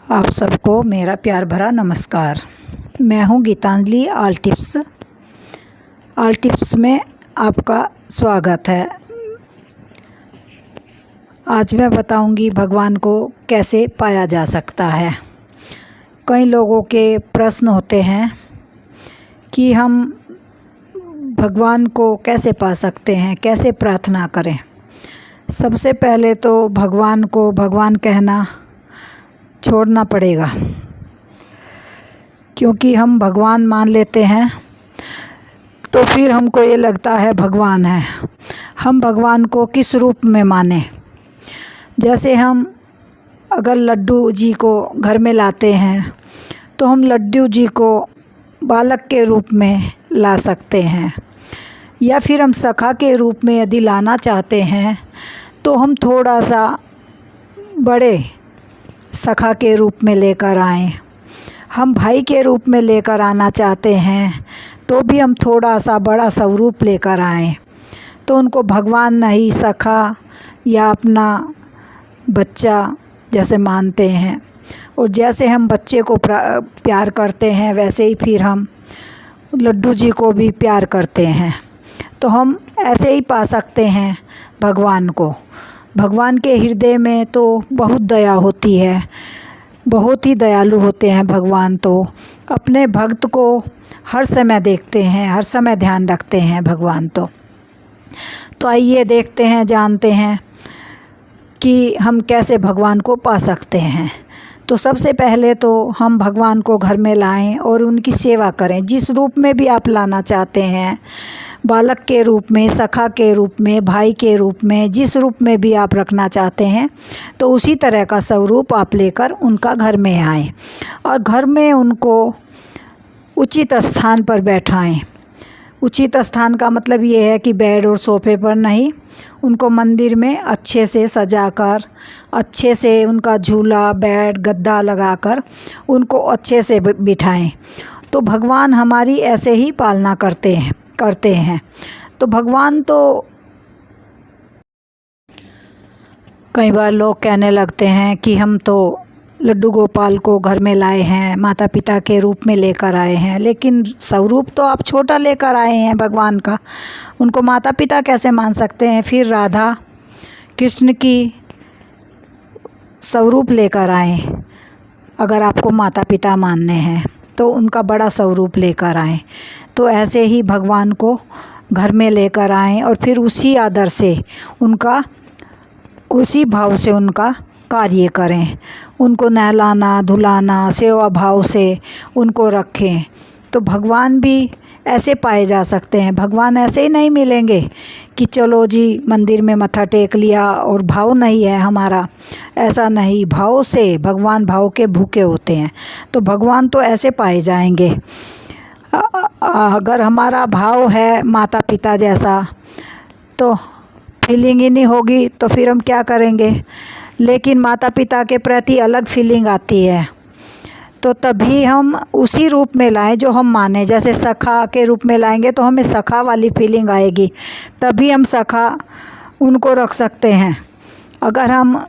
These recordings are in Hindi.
आप सबको मेरा प्यार भरा नमस्कार। मैं हूं गीतांजलि ऑल टिप्स में आपका स्वागत है। आज मैं बताऊंगी भगवान को कैसे पाया जा सकता है। कई लोगों के प्रश्न होते हैं कि हम भगवान को कैसे पा सकते हैं, कैसे प्रार्थना करें। सबसे पहले तो भगवान को भगवान कहना छोड़ना पड़ेगा, क्योंकि हम भगवान मान लेते हैं तो फिर हमको ये लगता है भगवान है। हम भगवान को किस रूप में माने? जैसे हम अगर लड्डू जी को घर में लाते हैं तो हम लड्डू जी को बालक के रूप में ला सकते हैं, या फिर हम सखा के रूप में यदि लाना चाहते हैं तो हम थोड़ा सा बड़े सखा के रूप में लेकर आएं। हम भाई के रूप में लेकर आना चाहते हैं तो भी हम थोड़ा सा बड़ा स्वरूप लेकर आएं, तो उनको भगवान नहीं सखा या अपना बच्चा जैसे मानते हैं। और जैसे हम बच्चे को प्यार करते हैं वैसे ही फिर हम लड्डू जी को भी प्यार करते हैं। तो हम ऐसे ही पा सकते हैं भगवान को। भगवान के हृदय में तो बहुत दया होती है, बहुत ही दयालु होते हैं भगवान। तो अपने भक्त को हर समय देखते हैं, हर समय ध्यान रखते हैं भगवान। तो आइए देखते हैं, जानते हैं कि हम कैसे भगवान को पा सकते हैं। तो सबसे पहले तो हम भगवान को घर में लाएं और उनकी सेवा करें। जिस रूप में भी आप लाना चाहते हैं, बालक के रूप में, सखा के रूप में, भाई के रूप में, जिस रूप में भी आप रखना चाहते हैं तो उसी तरह का स्वरूप आप लेकर उनका घर में आएं और घर में उनको उचित स्थान पर बैठाएं। उचित स्थान का मतलब ये है कि बेड और सोफे पर नहीं, उनको मंदिर में अच्छे से सजाकर, अच्छे से उनका झूला, बेड, गद्दा लगाकर उनको अच्छे से बिठाएं। तो भगवान हमारी ऐसे ही पालना करते हैं। तो भगवान तो कई बार लोग कहने लगते हैं कि हम तो लड्डू गोपाल को घर में लाए हैं, माता पिता के रूप में लेकर आए हैं, लेकिन स्वरूप तो आप छोटा लेकर आए हैं भगवान का। उनको माता पिता कैसे मान सकते हैं? फिर राधा कृष्ण की स्वरूप लेकर आए। अगर आपको माता पिता मानने हैं तो उनका बड़ा स्वरूप लेकर आएं। तो ऐसे ही भगवान को घर में लेकर आएं और फिर उसी आदर से उनका, उसी भाव से उनका कार्य करें। उनको नहलाना धुलाना, सेवा भाव से उनको रखें। तो भगवान भी ऐसे पाए जा सकते हैं। भगवान ऐसे ही नहीं मिलेंगे कि चलो जी मंदिर में मत्था टेक लिया और भाव नहीं है हमारा। ऐसा नहीं, भाव से भगवान भाव के भूखे होते हैं। तो भगवान तो ऐसे पाए जाएंगे। अगर हमारा भाव है माता पिता जैसा तो फीलिंग ही नहीं होगी, तो फिर हम क्या करेंगे? लेकिन माता पिता के प्रति अलग फीलिंग आती है, तो तभी हम उसी रूप में लाएं जो हम माने। जैसे सखा के रूप में लाएंगे तो हमें सखा वाली फीलिंग आएगी, तभी हम सखा उनको रख सकते हैं। अगर हम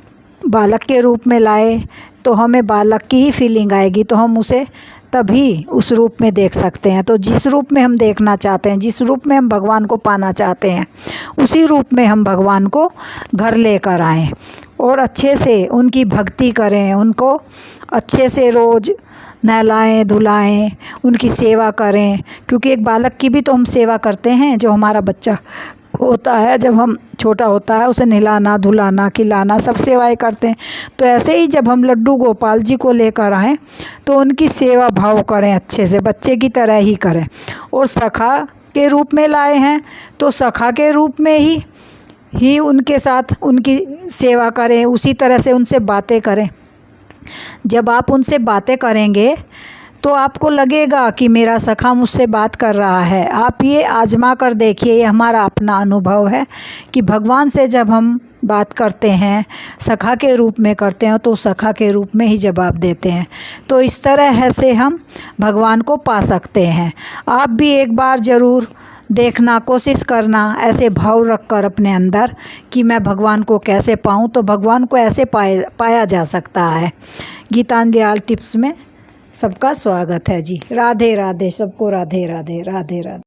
बालक के रूप में लाए तो हमें बालक की ही फीलिंग आएगी, तो हम उसे तभी उस रूप में देख सकते हैं। तो जिस रूप में हम देखना चाहते हैं, जिस रूप में हम भगवान को पाना चाहते हैं, उसी रूप में हम भगवान को घर लेकर आएं और अच्छे से उनकी भक्ति करें। उनको अच्छे से रोज़ नहलाएं धुलाएं, उनकी सेवा करें। क्योंकि एक बालक की भी तो हम सेवा करते हैं। जो हमारा बच्चा होता है, जब हम छोटा होता है, उसे नहलाना धुलाना खिलाना सब सेवाएं करते हैं। तो ऐसे ही जब हम लड्डू गोपाल जी को लेकर आएँ तो उनकी सेवा भाव करें, अच्छे से बच्चे की तरह ही करें। और सखा के रूप में लाए हैं तो सखा के रूप में ही उनके साथ उनकी सेवा करें, उसी तरह से उनसे बातें करें। जब आप उनसे बातें करेंगे तो आपको लगेगा कि मेरा सखा मुझसे बात कर रहा है। आप ये आजमा कर देखिए, ये हमारा अपना अनुभव है कि भगवान से जब हम बात करते हैं, सखा के रूप में करते हैं तो सखा के रूप में ही जवाब देते हैं। तो इस तरह से हम भगवान को पा सकते हैं। आप भी एक बार ज़रूर देखना, कोशिश करना ऐसे भाव रख कर अपने अंदर कि मैं भगवान को कैसे पाऊँ। तो भगवान को ऐसे पाया जा सकता है। गीतांजलि ऑल टिप्स में सबका स्वागत है जी। राधे राधे, सबको राधे राधे, राधे राधे।